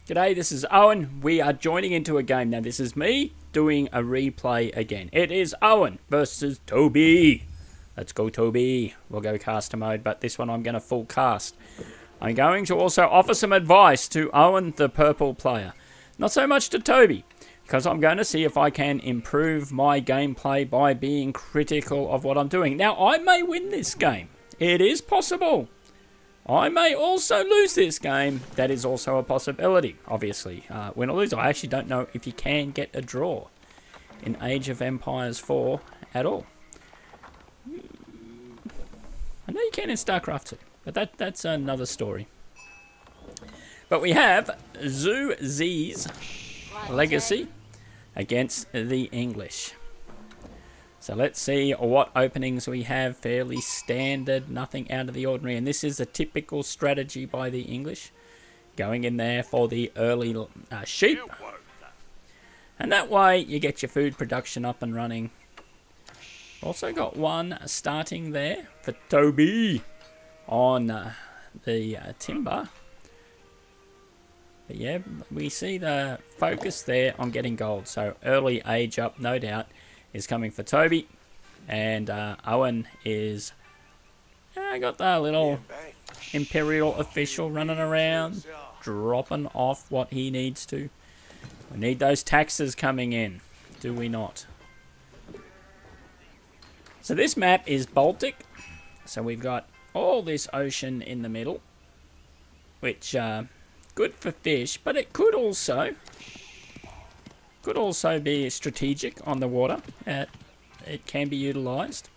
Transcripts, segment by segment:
G'day, this is Owen. We are joining into a game. Now, this is me doing a replay again. It is Owen versus Toby. Let's go, Toby. We'll go caster mode, but this one I'm going to full cast. I'm going to also offer some advice to Owen, the purple player. Not so much to Toby, because I'm going to see if I can improve my gameplay by being critical of what I'm doing. Now, I may win this game. It is possible. I may also lose this game. That is also a possibility, obviously. Win or lose. I actually don't know if you can get a draw in Age of Empires 4 at all. I know you can in StarCraft 2, but that's another story. But we have Zhu Zi's Legacy against the English. So let's see what openings we have. Fairly standard, nothing out of the ordinary. And this is a typical strategy by the English. Going in there for the early sheep. And that way you get your food production up and running. Also got one starting there for Toby on the timber. But yeah, we see the focus there on getting gold. So early age up, no doubt, is coming for Toby, and Owen is got the little Imperial official running around, dropping off what he needs to. We need those taxes coming in, do we not? So this map is Baltic, so we've got all this ocean in the middle, which good for fish, but it could also be strategic on the water. It can be utilised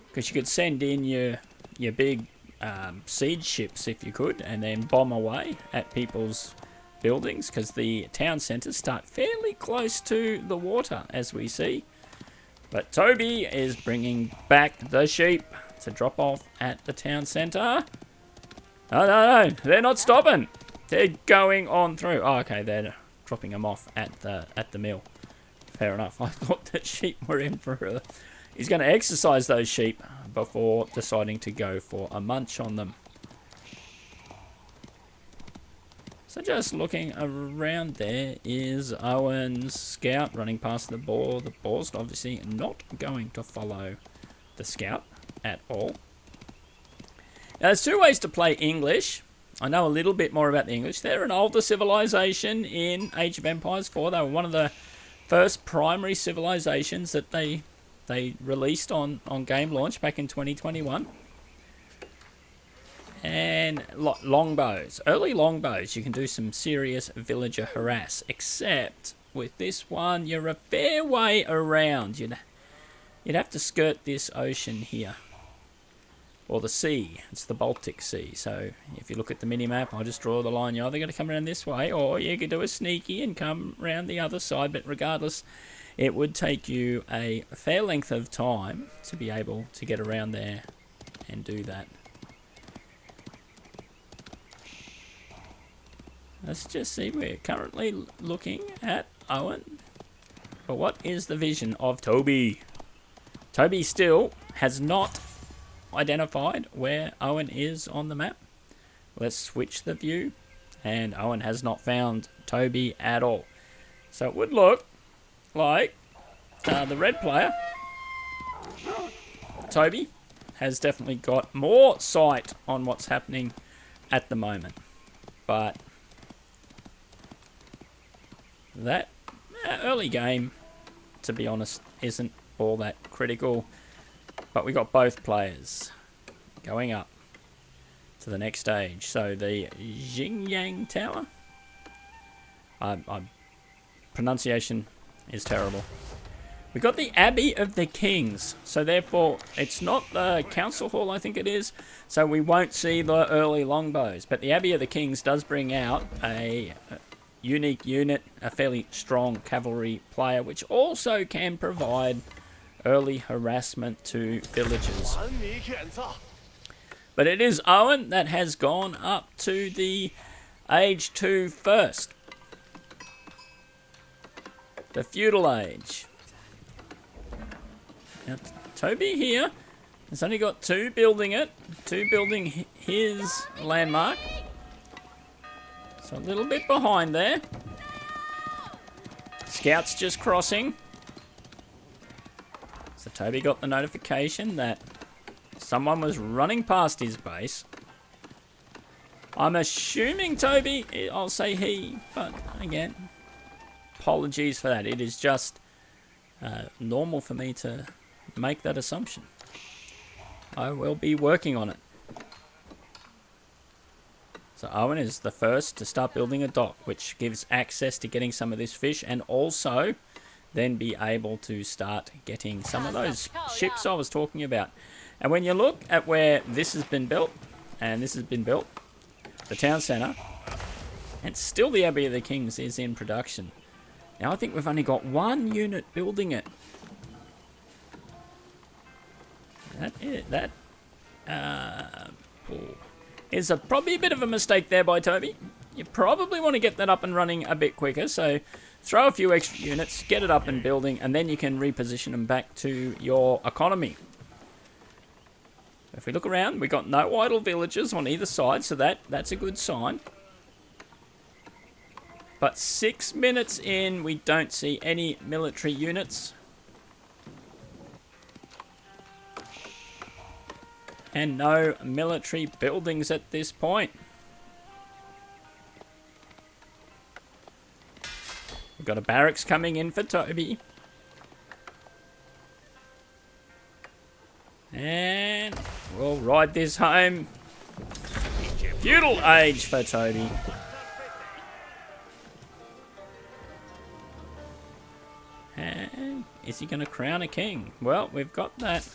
because you could send in your big siege ships if you could, and then bomb away at people's buildings, because the town centres start fairly close to the water, as we see. But Toby is bringing back the sheep to drop off at the town centre. No, they're not stopping. They're going on through. Oh, okay, they're dropping them off at the mill. Fair enough. I thought that sheep were in for he's going to exercise those sheep before deciding to go for a munch on them. So just looking around, there is Owen's scout running past the boar. The boar's obviously not going to follow the scout at all. Now, there's two ways to play English. I know a little bit more about the English. They're an older civilization in Age of Empires 4. They were one of the first primary civilizations that they released on game launch back in 2021. And longbows. Early longbows, you can do some serious villager harass. Except with this one, you're a fair way around. You'd have to skirt this ocean here. Or the sea. It's the Baltic Sea. So if you look at the mini-map, I'll just draw the line. You're either going to come around this way, or you could do a sneaky and come around the other side. But regardless, it would take you a fair length of time to be able to get around there and do that. Let's just see. We're currently looking at Owen. But what is the vision of Toby? Toby still has not identified where Owen is on the map. Let's switch the view, and Owen has not found Toby at all. So it would look like the red player, Toby, has definitely got more sight on what's happening at the moment. But that early game, to be honest, isn't all that critical. But we got both players going up to the next stage. So the Xingyang Tower. Pronunciation is terrible. We got the Abbey of the Kings. So therefore, it's not the Council Hall, I think it is. So we won't see the early longbows. But the Abbey of the Kings does bring out a unique unit, a fairly strong cavalry player, which also can provide early harassment to villagers. But it is Owen that has gone up to the Age 2 first. The feudal age. Now, Toby here has only got two building it. Two building his landmark. So a little bit behind there. Scouts just crossing. So Toby got the notification that someone was running past his base. I'm assuming Toby, I'll say he, but again, apologies for that. It is just normal for me to make that assumption. I will be working on it. So Owen is the first to start building a dock, which gives access to getting some of this fish, and also then be able to start getting some of those ships I was talking about. And when you look at where this has been built, and this has been built, the town centre, and still the Abbey of the Kings is in production. Now I think we've only got one unit building it. That is probably a bit of a mistake there by Toby. You probably want to get that up and running a bit quicker, so throw a few extra units, get it up and building, and then you can reposition them back to your economy. If we look around, we've got no idle villages on either side, so that's a good sign. But 6 minutes in, we don't see any military units. And no military buildings at this point. We've got a barracks coming in for Toby. And we'll ride this home. Feudal age for Toby. And is he going to crown a king? Well, we've got that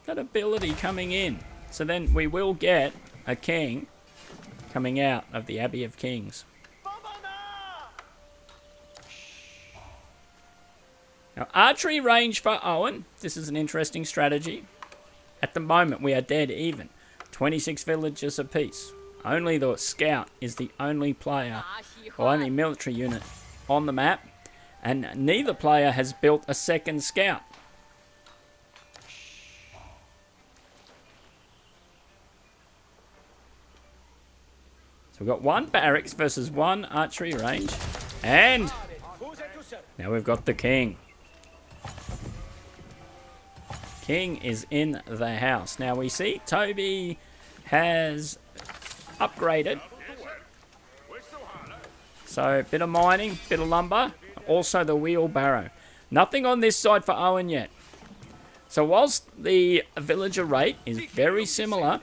ability coming in. So then we will get a king coming out of the Abbey of Kings. Now, archery range for Owen. This is an interesting strategy. At the moment, we are dead even. 26 villages apiece. Only the scout is the only player, or only military unit on the map. And neither player has built a second scout. So we've got one barracks versus one archery range. And now we've got the king. King is in the house. Now we see Toby has upgraded. So a bit of mining, bit of lumber. Also the wheelbarrow. Nothing on this side for Owen yet. So whilst the villager rate is very similar,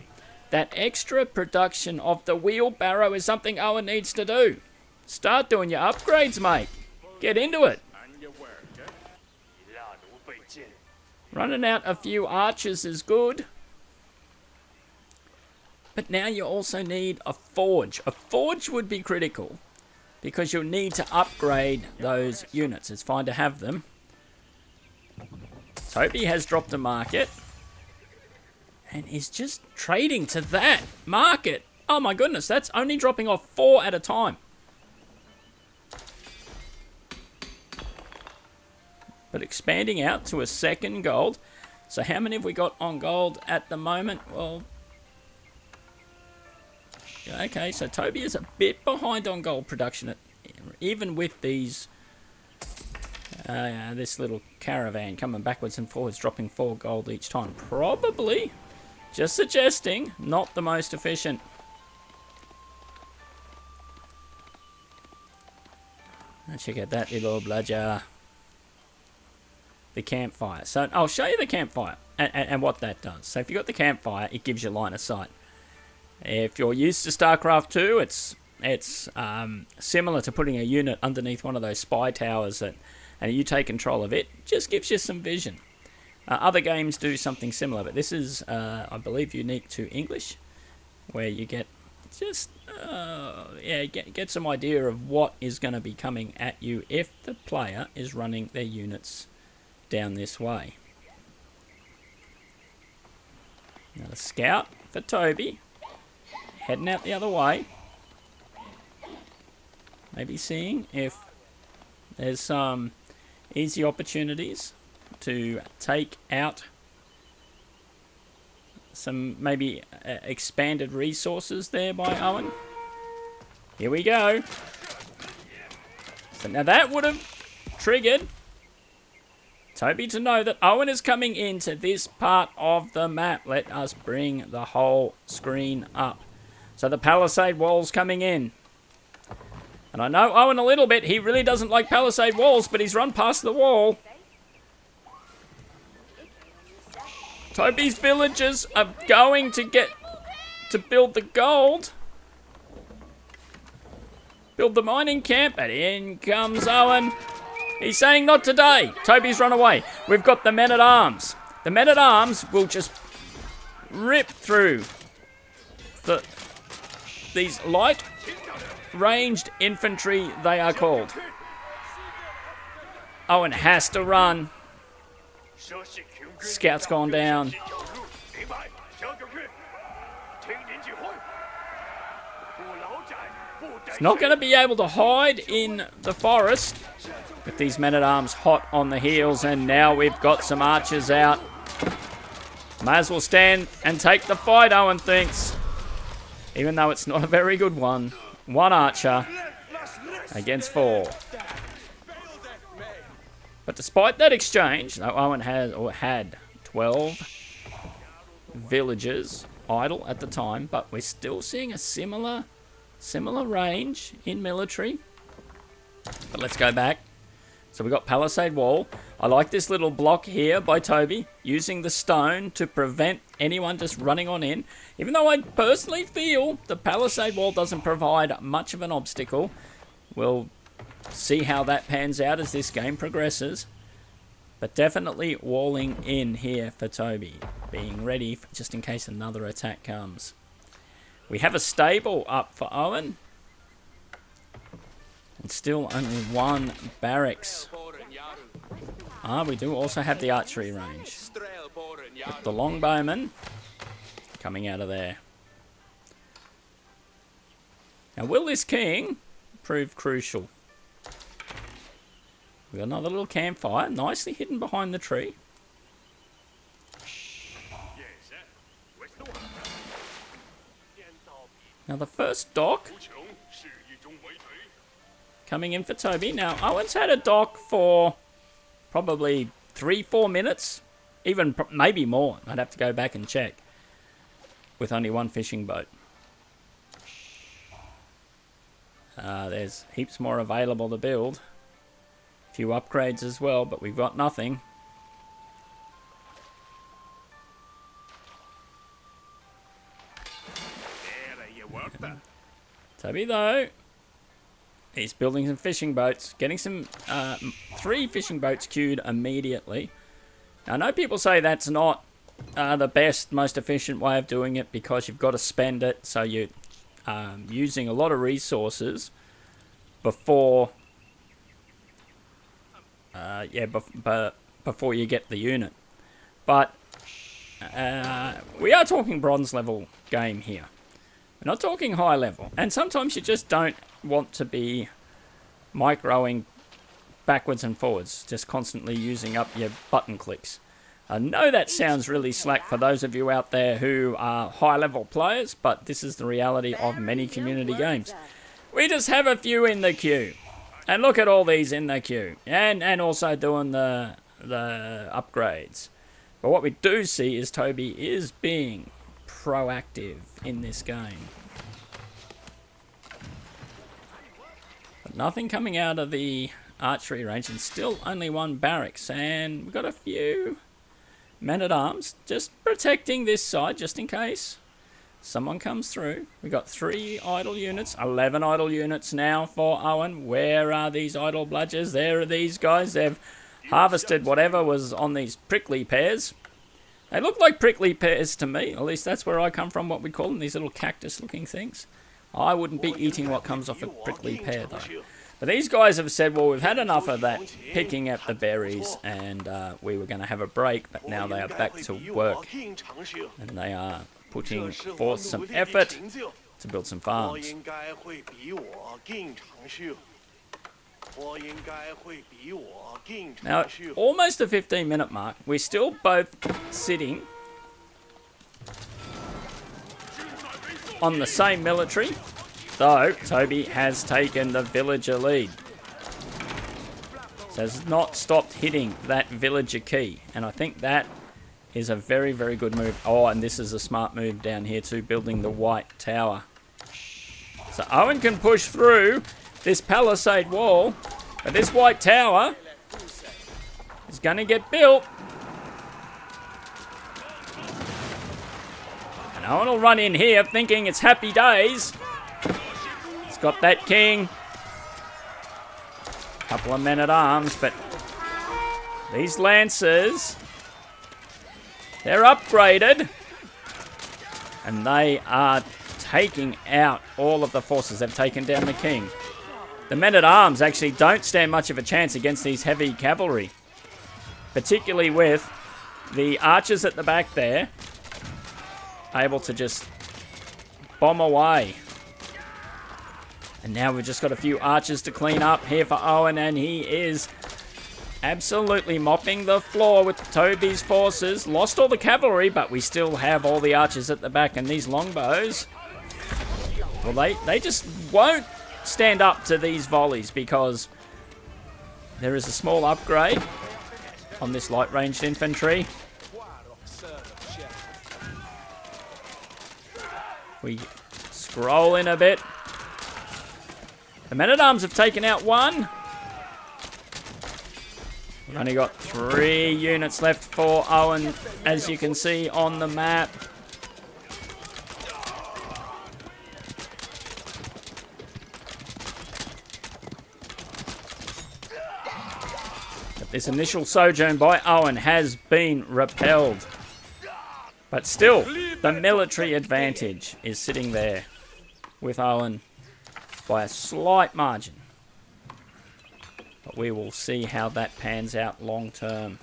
that extra production of the wheelbarrow is something Owen needs to do. Start doing your upgrades, mate. Get into it. Running out a few archers is good. But now you also need a forge. A forge would be critical, because you'll need to upgrade those units. It's fine to have them. Toby has dropped a market. And is just trading to that market. Oh my goodness, that's only dropping off 4 at a time. But expanding out to a second gold. So how many have we got on gold at the moment? Well, okay, so Toby is a bit behind on gold production. Even with these, this little caravan coming backwards and forwards, dropping 4 gold each time. Probably, just suggesting, not the most efficient. Now check out that little bludger. The campfire. So I'll show you the campfire and what that does. So if you've got the campfire, it gives you line of sight. If you're used to StarCraft 2, it's similar to putting a unit underneath one of those spy towers and you take control of it. Just gives you some vision. Other games do something similar, but this is, I believe, unique to English, where you get just get some idea of what is going to be coming at you if the player is running their units down this way. Now the scout for Toby, heading out the other way. Maybe seeing if there's some easy opportunities to take out some maybe expanded resources there by Owen. Here we go. So now that would have triggered Toby to know that Owen is coming into this part of the map. Let us bring the whole screen up. So the palisade wall's coming in. And I know Owen a little bit. He really doesn't like palisade walls, but he's run past the wall. Toby's villagers are going to get to build the gold. Build the mining camp, and in comes Owen. He's saying not today. Toby's run away. We've got the men-at-arms. The men-at-arms will just rip through these light ranged infantry, they are called. Owen has to run. Scout's gone down. He's not going to be able to hide in the forest with these men-at-arms hot on the heels, and now we've got some archers out. May as well stand and take the fight, Owen thinks. Even though it's not a very good one. One archer against 4. But despite that exchange, though Owen had 12 villagers idle at the time, but we're still seeing a similar range in military. But let's go back. So we got palisade wall. I like this little block here by Toby, using the stone to prevent anyone just running on in. Even though I personally feel the palisade wall doesn't provide much of an obstacle. We'll see how that pans out as this game progresses. But definitely walling in here for Toby, being ready for just in case another attack comes. We have a stable up for Owen. And still only 1 barracks. We do also have the archery range. With the longbowmen coming out of there. Now, will this king prove crucial? We've got another little campfire, nicely hidden behind the tree. Now, the first dock coming in for Toby. Now, Owen's had a dock for probably 3-4 minutes. Even maybe more. I'd have to go back and check. With only 1 fishing boat. There's heaps more available to build. A few upgrades as well, but we've got nothing. Toby, though, he's building some fishing boats, getting some 3 fishing boats queued immediately. Now, I know people say that's not the best, most efficient way of doing it because you've got to spend it, so you're using a lot of resources before before you get the unit. But we are talking bronze level game here. We're not talking high level. And sometimes you just don't want to be microing backwards and forwards, just constantly using up your button clicks. I know that sounds really slack for those of you out there who are high level players, but this is the reality of many community games. We just have a few in the queue. And look at all these in the queue. And also doing the upgrades. But what we do see is Toby is being proactive in this game. But nothing coming out of the archery range, and still only 1 barracks, and we've got a few men-at-arms just protecting this side just in case someone comes through. We've got 3 idle units, 11 idle units now for Owen. Where are these idle bludgers? There are these guys. They've harvested whatever was on these prickly pears. They look like prickly pears to me. At least that's where I come from, what we call them, these little cactus-looking things. I wouldn't be eating what comes off a prickly pear, though. But these guys have said, well, we've had enough of that picking at the berries, and we were going to have a break, but now they are back to work. And they are putting forth some effort to build some farms. Now, almost the 15-minute mark, we're still both sitting on the same military. Though, Toby has taken the villager lead. So has not stopped hitting that villager key. And I think that is a very, very good move. Oh, and this is a smart move down here too, building the white tower. So Owen can push through this palisade wall, but this white tower is going to get built. And Owen will run in here thinking it's happy days. He's got that king. Couple of men-at-arms, but these lancers, they're upgraded. And they are taking out all of the forces. They've taken down the king. The men-at-arms actually don't stand much of a chance against these heavy cavalry. Particularly with the archers at the back there, able to just bomb away. And now we've just got a few archers to clean up here for Owen, and he is absolutely mopping the floor with Toby's forces. Lost all the cavalry, but we still have all the archers at the back, and these longbows, well, they just won't stand up to these volleys because there is a small upgrade on this light-ranged infantry. We scroll in a bit. The men-at-arms have taken out one. We've only got 3 units left for Owen, as you can see on the map. But this initial sojourn by Owen has been repelled. But still, the military advantage is sitting there with Owen by a slight margin. But we will see how that pans out long term.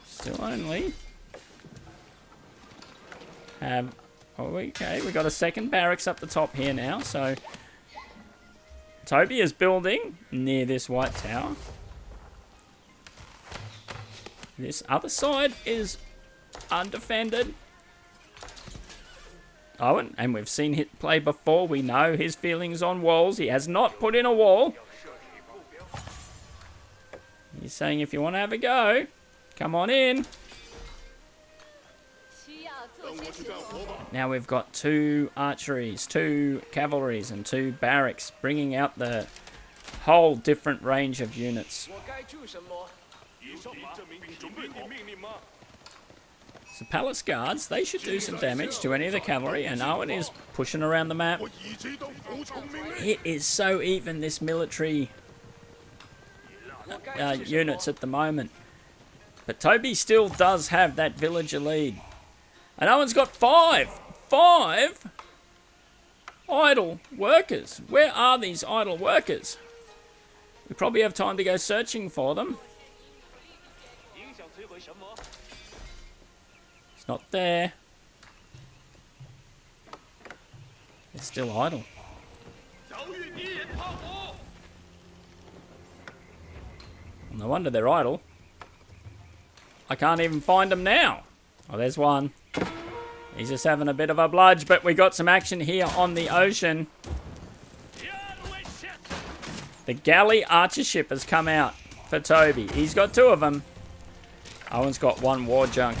Still only have... Oh, okay, we got a second barracks up the top here now, so Toby is building near this white tower. This other side is undefended. Owen, and we've seen him play before, we know his feelings on walls. He has not put in a wall. He's saying if you want to have a go, come on in. Now we've got 2 archeries, 2 cavalries, and 2 barracks, bringing out the whole different range of units. So palace guards, they should do some damage to any of the cavalry, and Owen is pushing around the map. It is so even, this military units at the moment. But Toby still does have that villager lead. And Owen's got 5 idle workers. Where are these idle workers? We probably have time to go searching for them. It's not there. It's still idle. No wonder they're idle. I can't even find them now. Oh, there's one. He's just having a bit of a bludge, but we got some action here on the ocean. The galley archer ship has come out for Toby. He's got 2 of them. Owen's got 1 war junk.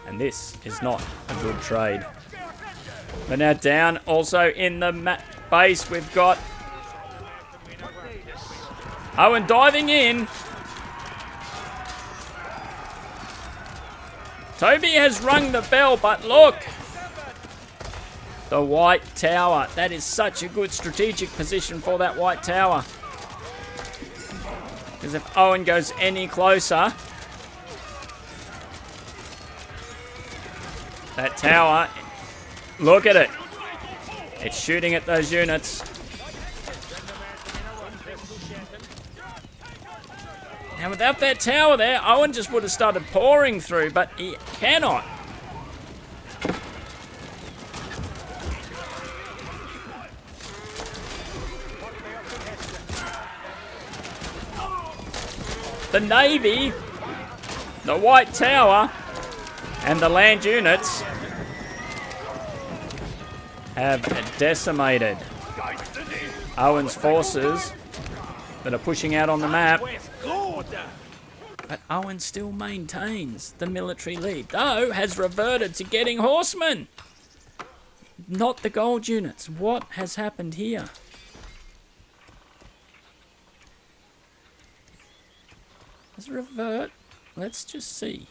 And this is not a good trade. But now down also in the base, we've got Owen diving in. Toby has rung the bell, but look. The white tower. That is such a good strategic position for that white tower. Because if Owen goes any closer, that tower, look at it. It's shooting at those units. Now without that tower there, Owen just would have started pouring through, but he cannot. the Navy, the White Tower, and the land units have decimated Owen's forces that are pushing out on the map. But Owen still maintains the military lead, though has reverted to getting horsemen, not the gold units. What has happened here? Let's revert. Let's just see.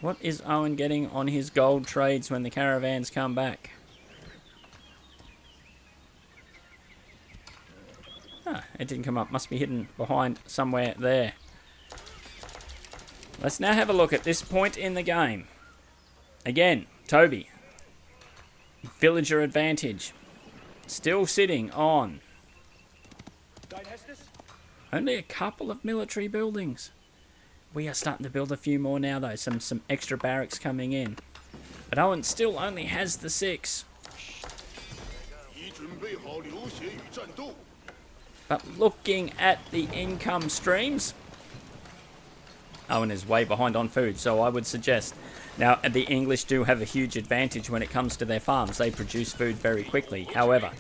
What is Owen getting on his gold trades when the caravans come back? Ah, it didn't come up. Must be hidden behind somewhere there. Let's now have a look at this point in the game. Again, Toby. Villager advantage. Still sitting on only a couple of military buildings. We are starting to build a few more now, though. Some extra barracks coming in. But Owen still only has the 6. But looking at the income streams, Owen is way behind on food, so I would suggest. Now, the English do have a huge advantage when it comes to their farms. They produce food very quickly. However,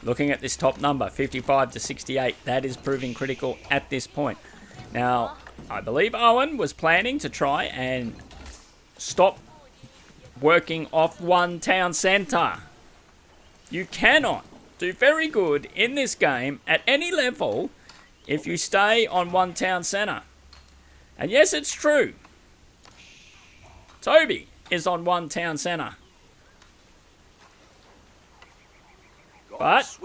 looking at this top number, 55 to 68, that is proving critical at this point. Now, I believe Owen was planning to try and stop working off one town centre. You cannot do very good in this game at any level if you stay on one town centre. And yes, it's true. Toby is on one town centre. But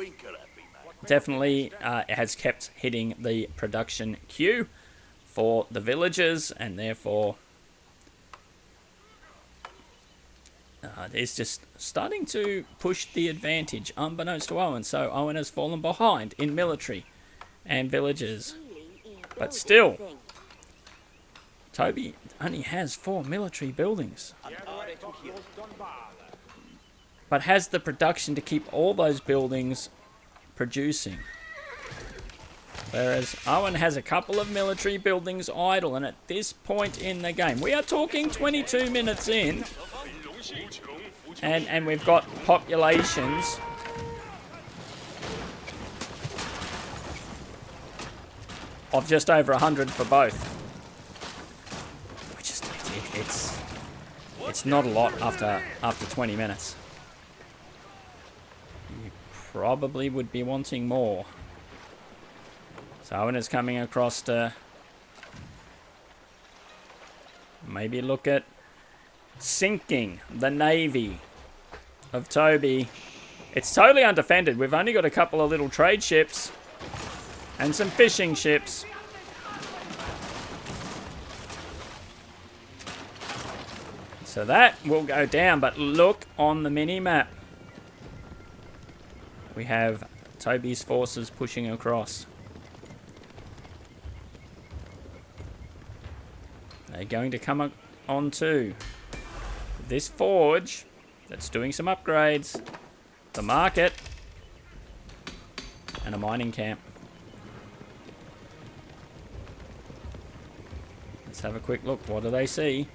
definitely has kept hitting the production queue for the villagers, and therefore it's just starting to push the advantage unbeknownst to Owen. So Owen has fallen behind in military and villagers. But still, Toby only has 4 military buildings, but has the production to keep all those buildings producing. Whereas Owen has a couple of military buildings idle, and at this point in the game, we are talking 22 minutes in, and we've got populations of just over 100 for both. Which is, it's not a lot after 20 minutes. You probably would be wanting more. So Owen is coming across to maybe look at sinking the navy of Toby. It's totally undefended. We've only got a couple of little trade ships and some fishing ships. So that will go down, but look on the mini-map. We have Toby's forces pushing across. They're going to come onto this forge that's doing some upgrades, the market, and a mining camp. Let's have a quick look. What do they see?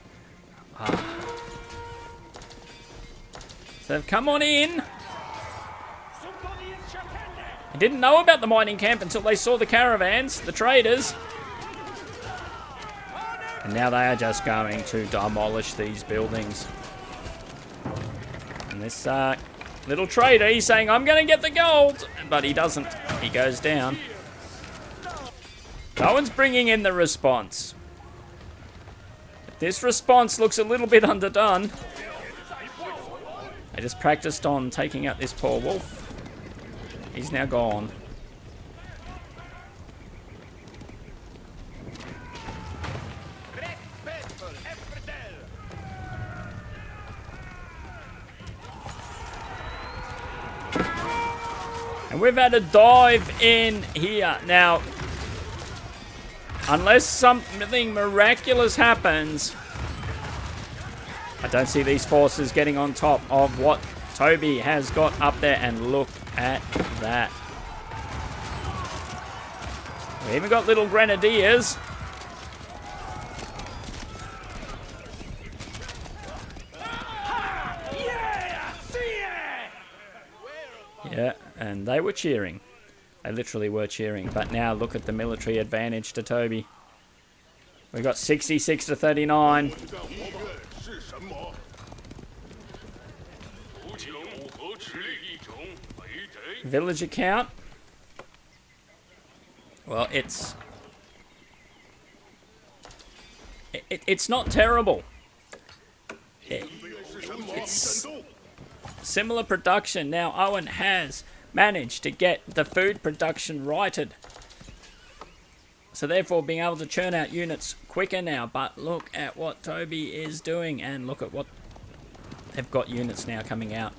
So they've come on in. They didn't know about the mining camp until they saw the caravans, the traders. And now they are just going to demolish these buildings. And this little trader, he's saying, I'm going to get the gold. But he doesn't. He goes down. No one's bringing in the response. This response looks a little bit underdone. I just practiced on taking out this poor wolf. He's now gone. And we've had a dive in here. Now, unless something miraculous happens, I don't see these forces getting on top of what Toby has got up there. And look at that. We even got little grenadiers. Yeah, and they were cheering. They literally were cheering. But now look at the military advantage to Toby. We got 66 to 39. Villager count. Well, it's not terrible. It's similar production. Now Owen has managed to get the food production righted. So therefore being able to churn out units quicker now. But look at what Toby is doing, and look at what they've got units now coming out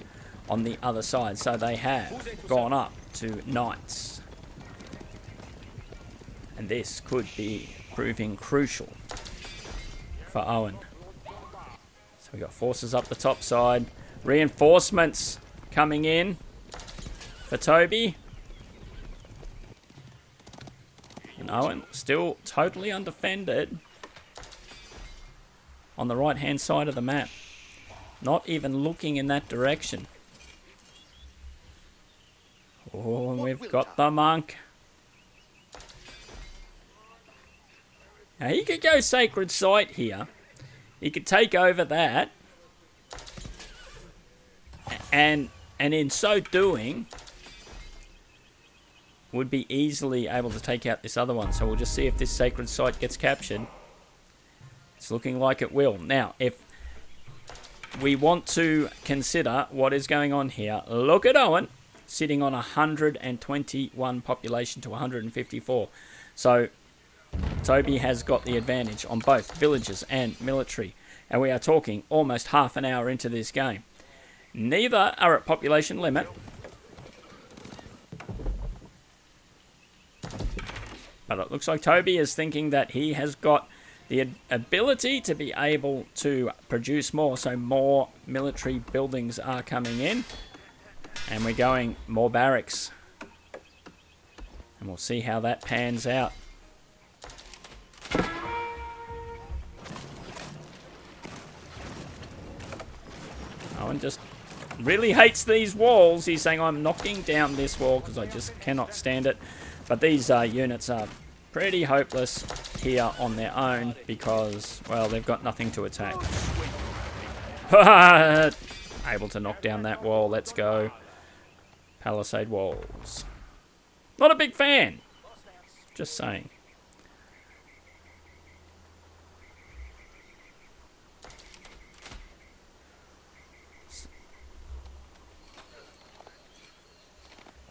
on the other side. So they have gone up to knights. And this could be proving crucial for Owen. So we got forces up the top side. Reinforcements coming in for Toby. And Owen still totally undefended on the right hand side of the map. Not even looking in that direction. Oh, and we've got the monk. Now he could go Sacred Site here. He could take over that. And in so doing, would be easily able to take out this other one. So we'll just see if this Sacred Site gets captured. It's looking like it will. Now, if we want to consider what is going on here, look at Owen sitting on 121 population to 154. So Toby has got the advantage on both villages and military. And we are talking almost half an hour into this game. Neither are at population limit. But it looks like Toby is thinking that he has got the ability to be able to produce more. So more military buildings are coming in. And we're going more barracks. And we'll see how that pans out. Owen just really hates these walls. He's saying, I'm knocking down this wall because I just cannot stand it. But these units are pretty hopeless here on their own because, well, they've got nothing to attack. Able to knock down that wall. Let's go. Palisade walls. Not a big fan. Just saying.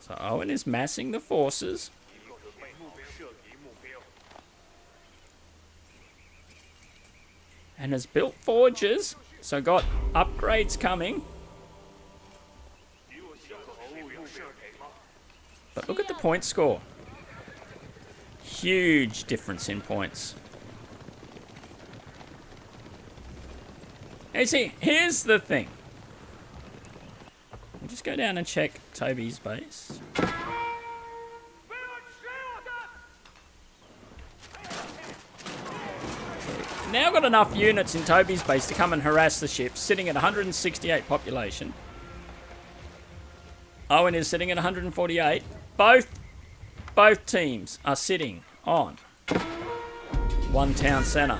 So Owen is massing the forces. And has built forges. So got upgrades coming. But look at the point score. Huge difference in points. Now you see, here's the thing. We'll just go down and check Toby's base. Now got enough units in Toby's base to come and harass the ships, sitting at 168 population. Owen is sitting at 148. Both teams are sitting on one town centre.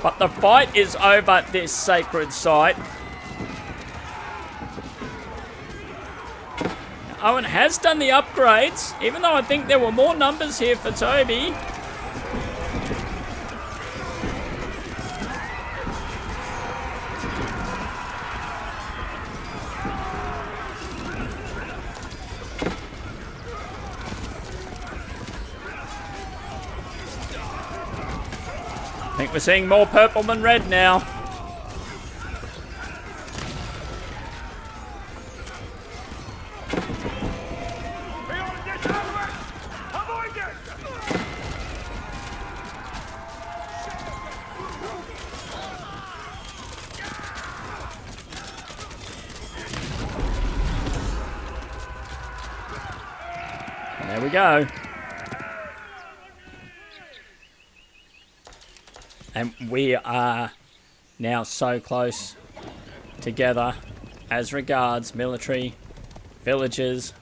But the fight is over this Sacred Site. Owen has done the upgrades, even though I think there were more numbers here for Toby. I think we're seeing more purple than red now. There we go. And we are now so close together as regards military, villages.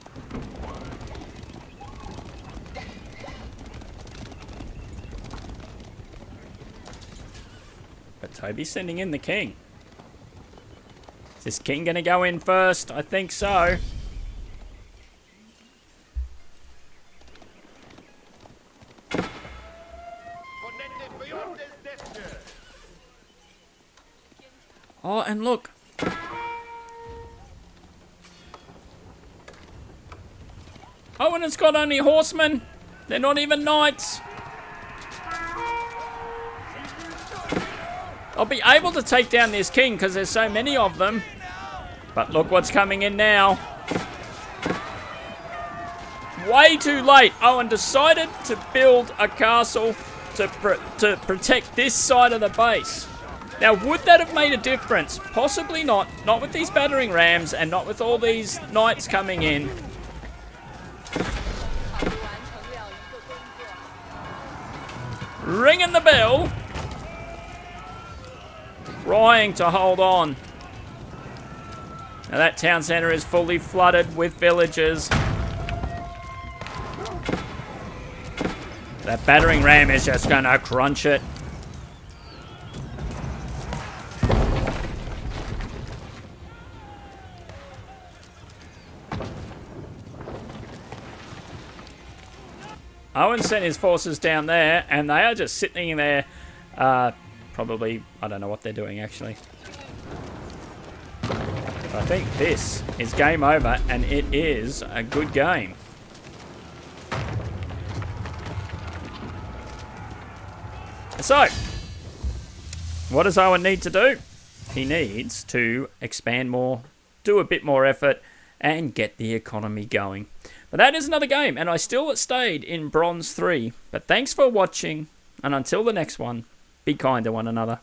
But Toby's sending in the king. Is this king going to go in first? I think so. Oh, and look. Oh, and it's got only horsemen. They're not even knights. I'll be able to take down this king because there's so many of them. But look what's coming in now. Way too late. Owen decided to build a castle to protect this side of the base. Now, would that have made a difference? Possibly not. Not with these battering rams and not with all these knights coming in. Ringing the bell. Trying to hold on. Now that town centre is fully flooded with villagers. That battering ram is just going to crunch it. Owen sent his forces down there, and they are just sitting there, probably, I don't know what they're doing, actually. But I think this is game over, and it is a good game. So, what does Owen need to do? He needs to expand more, do a bit more effort, and get the economy going. But that is another game, and I still stayed in Bronze 3. But thanks for watching, and until the next one, be kind to one another.